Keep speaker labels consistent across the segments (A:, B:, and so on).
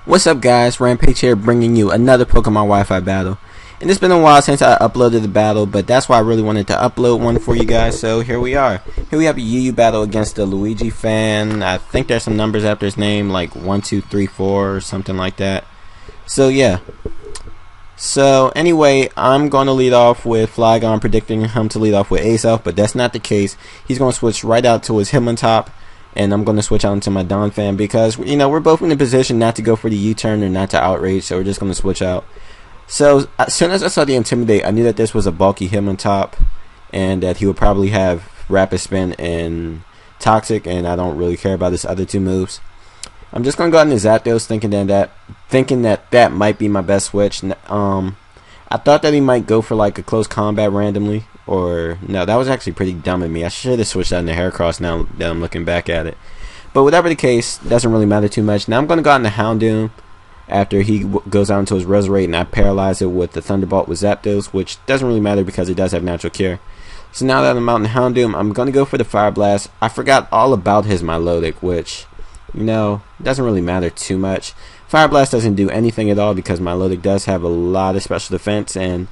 A: What's up guys, Rampage here bringing you another Pokemon Wi-Fi battle. And it's been a while since I uploaded the battle, but that's why I really wanted to upload one for you guys, so here we are. Here we have a UU battle against the Luigi fan. I think there's some numbers after his name, like 1234 or something like that. So yeah. So anyway, I'm going to lead off with Flygon, predicting him to lead off with Ace-Elf, but that's not the case. He's going to switch right out to his Hitmontop. And I'm going to switch out into my Donphan because, you know, we're both in a position not to go for the U-turn or not to outrage, so we're just going to switch out. So, as soon as I saw the Intimidate, I knew that this was a bulky Hitmontop and that he would probably have Rapid Spin and Toxic, and I don't really care about his other two moves. I'm just going to go out into Zapdos thinking that might be my best switch. I thought that he might go for like a close combat randomly. Or, no, that was actually pretty dumb of me. I should have switched out into Heracross now that I'm looking back at it. But whatever the case, doesn't really matter too much. Now I'm going to go out into Houndoom after he goes out into his Resurrect, and I paralyze it with the Thunderbolt with Zapdos, which doesn't really matter because it does have Natural Cure. So now that I'm out in Houndoom, I'm going to go for the Fire Blast. I forgot all about his Milotic, which, you know, doesn't really matter too much. Fire Blast doesn't do anything at all because Milotic does have a lot of special defense, and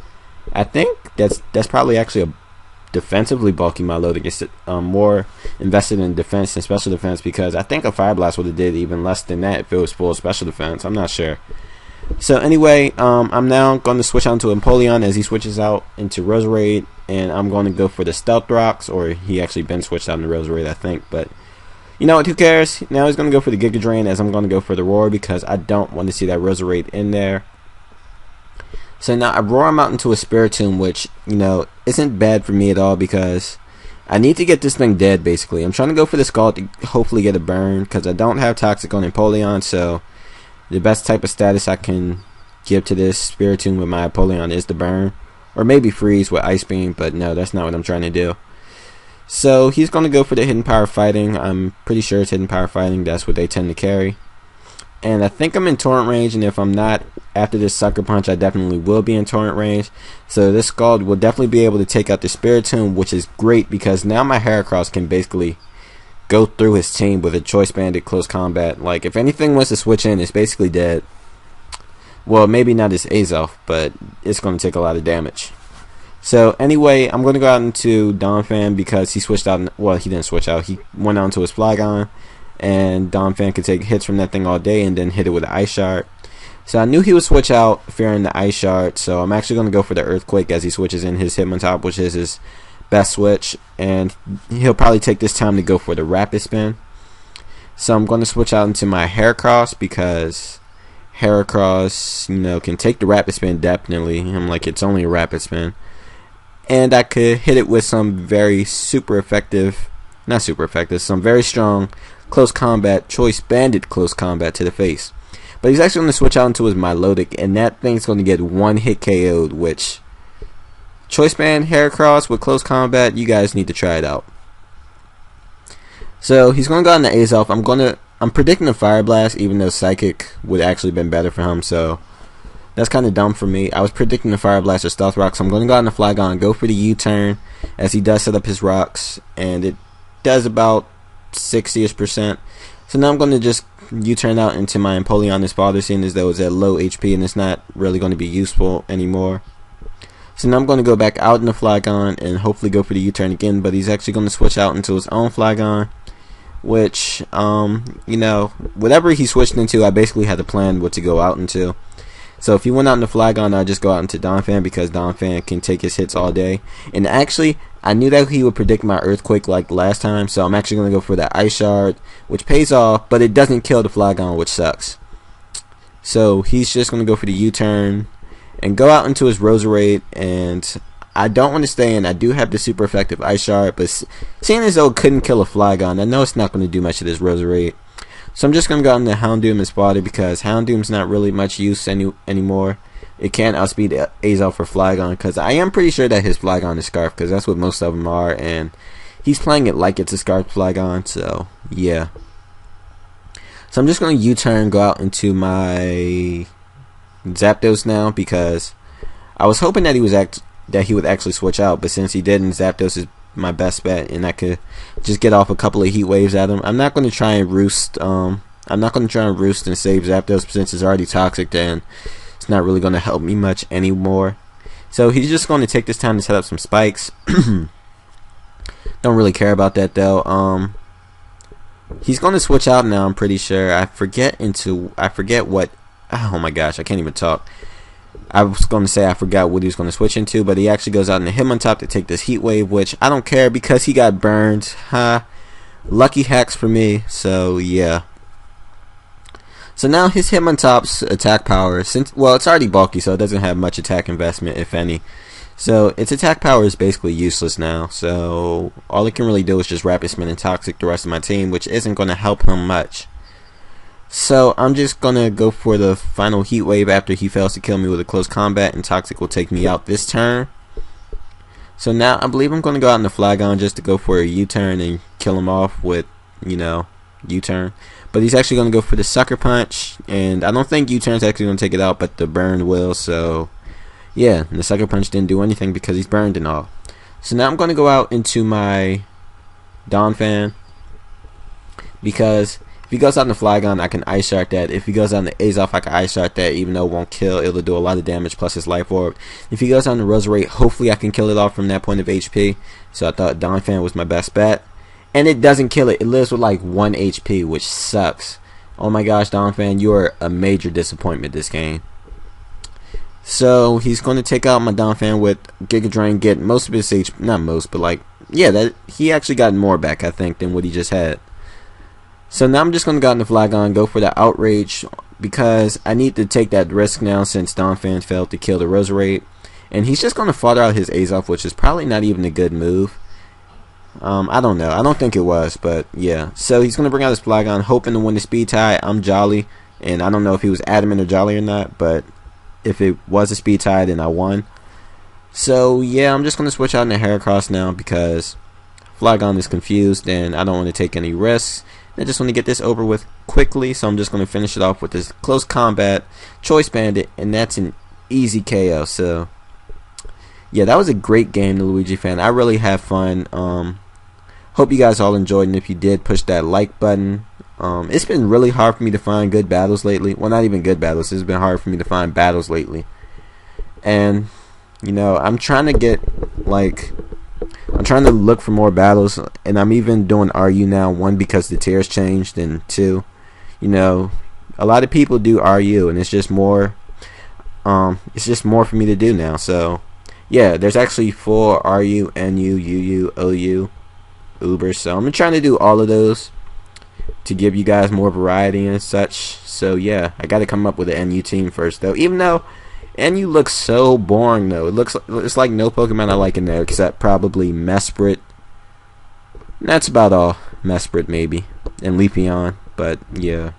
A: I think that's probably actually a defensively bulky Milotic. It's more invested in defense than special defense because I think a Fire Blast would have did even less than that if it was full special defense. I'm not sure. So anyway, I'm now going to switch on to Empoleon as he switches out into Roserade, and I'm going to go for the Stealth Rocks, or he actually been switched out into Roserade, I think. But you know what? Who cares? Now he's going to go for the Giga Drain as I'm going to go for the Roar because I don't want to see that Roserade in there. So now I roar him out into a Spiritomb, which, you know, isn't bad for me at all because I need to get this thing dead, basically. I'm trying to go for the Scald to hopefully get a burn because I don't have Toxic on Empoleon, so the best type of status I can give to this Spiritomb with my Empoleon is the burn. Or maybe freeze with Ice Beam, but no, that's not what I'm trying to do. So he's going to go for the Hidden Power Fighting. I'm pretty sure it's Hidden Power Fighting. That's what they tend to carry. And I think I'm in Torrent range, and if I'm not, after this Sucker Punch, I definitely will be in Torrent range. So this Scald will definitely be able to take out the Spiritomb, which is great because now my Heracross can basically go through his team with a Choice Band at close combat. Like, if anything wants to switch in, it's basically dead. Well, maybe not his Azelf, but it's going to take a lot of damage. So anyway, I'm going to go out into Donphan because he switched out. Well, he didn't switch out. He went on to his Flygon. And Donphan could take hits from that thing all day and then hit it with an Ice Shard. So I knew he would switch out fearing the Ice Shard, so I'm actually going to go for the Earthquake as he switches in his Hitmontop, which is his best switch, and he'll probably take this time to go for the Rapid Spin. So I'm going to switch out into my Heracross because Heracross, you know, can take the Rapid Spin definitely. I'm like, it's only a Rapid Spin. And I could hit it with some very some very strong close combat, Choice Banded close combat to the face. But he's actually going to switch out into his Milotic, and that thing's going to get one hit KO'd, which Choice Band Heracross with close combat, you guys need to try it out. So he's going to go into Azelf. I'm predicting a Fire Blast, even though Psychic would actually been better for him, so that's kind of dumb for me. I was predicting the Fire Blast or Stealth Rock, so I'm going to go out in the Flygon and go for the U-turn as he does set up his rocks, and it does about 60ish%. So now I'm going to just U-turn out into my Empoleon this father, seeing as though it's at low HP and it's not really going to be useful anymore. So now I'm going to go back out in the Flygon and hopefully go for the U-turn again, but he's actually going to switch out into his own Flygon, which, you know, whatever he switched into, I basically had to plan what to go out into. So if he went out in the Flygon, I'd just go out into Donphan because Donphan can take his hits all day. And actually, I knew that he would predict my Earthquake like last time, so I'm actually going to go for that Ice Shard, which pays off, but it doesn't kill the Flygon, which sucks. So he's just going to go for the U-turn and go out into his Roserade, and I don't want to stay in. I do have the super effective Ice Shard, but seeing as though it couldn't kill a Flygon, I know it's not going to do much of this Roserade. So I'm just going to go into Houndoom and Spotted because Houndoom's not really much use anymore. It can't outspeed Azelf for Flygon because I am pretty sure that his Flygon is Scarf because that's what most of them are, and he's playing it like it's a Scarf Flygon, so yeah. So I'm just going to U-turn, go out into my Zapdos now because I was hoping that he would actually switch out, but since he didn't, Zapdos is my best bet, and I could just get off a couple of heat waves at him. I'm not going to try and roost I'm not going to try and roost and save Zapdos since it's already toxic, and it's not really going to help me much anymore. So he's just going to take this time to set up some spikes. Don't really care about that though. He's going to switch out now, I'm pretty sure. I forget what. Oh my gosh, I can't even talk. I was going to say I forgot what he was going to switch into, but he actually goes out into Hitmontop to take this Heat Wave, which I don't care because he got burned. Lucky hacks for me. So yeah. So now his Hitmontop's attack power, well, it's already bulky, so it doesn't have much attack investment, if any. So its attack power is basically useless now. So all it can really do is just Rapid Spin and Toxic the rest of my team, which isn't going to help him much. So I'm just going to go for the final Heat Wave after he fails to kill me with a close combat, and Toxic will take me out this turn. So now I believe I'm going to go out in the Flygon just to go for a U-turn and kill him off with, you know, U-turn. But he's actually going to go for the Sucker Punch, and I don't think U-turn's actually going to take it out, but the burn will. So yeah, the Sucker Punch didn't do anything because he's burned and all. So now I'm going to go out into my Donphan, because if he goes out in the Flygon, I can Ice Shark that. If he goes out in the Azoth, I can Ice Shark that, even though it won't kill. It'll do a lot of damage plus his Life Orb. If he goes out in the Roserade, hopefully I can kill it off from that point of HP. So I thought Donphan was my best bet. And it doesn't kill it. It lives with like 1 HP, which sucks. Oh my gosh, Donphan, you are a major disappointment this game. So he's going to take out my Donphan with Giga Drain, get most of his HP. Not most, but like, yeah, that he actually got more back, I think, than what he just had. So now I'm just going to go out in the Flygon, go for the Outrage, because I need to take that risk now since Donphan failed to kill the Roserade. And he's just going to fodder out his Azoth, which is probably not even a good move. I don't know. I don't think it was, but yeah. So he's going to bring out his Flygon, hoping to win the speed tie. I'm Jolly, and I don't know if he was adamant or Jolly or not, but if it was a speed tie, then I won. So yeah, I'm just going to switch out into Heracross now because Flygon is confused, and I don't want to take any risks. I just want to get this over with quickly, so I'm just going to finish it off with this close combat Choice Bandit, and that's an easy KO. So yeah, that was a great game, the Luigi fan. I really had fun. Hope you guys all enjoyed, and if you did, push that like button. It's been really hard for me to find good battles lately. Well, not even good battles. It's been hard for me to find battles lately. And you know, I'm trying to get I'm trying to look for more battles, and I'm even doing RU now. 1, because the tiers changed, and 2, you know, a lot of people do RU, and it's just more for me to do now. So yeah, there's actually 4 RU, NU, UU, OU, Uber. So I'm trying to do all of those to give you guys more variety and such. So yeah, I got to come up with an NU team first though, even though NU looks so boring though. It's like no Pokemon I like in there except probably Mesprit. That's about all. Mesprit maybe, and Leafeon, but yeah.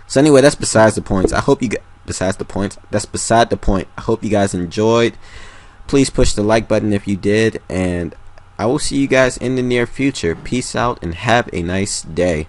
A: So anyway, that's besides the points. I hope you get That's beside the point. I hope you guys enjoyed. Please push the like button if you did, and I will see you guys in the near future. Peace out and have a nice day.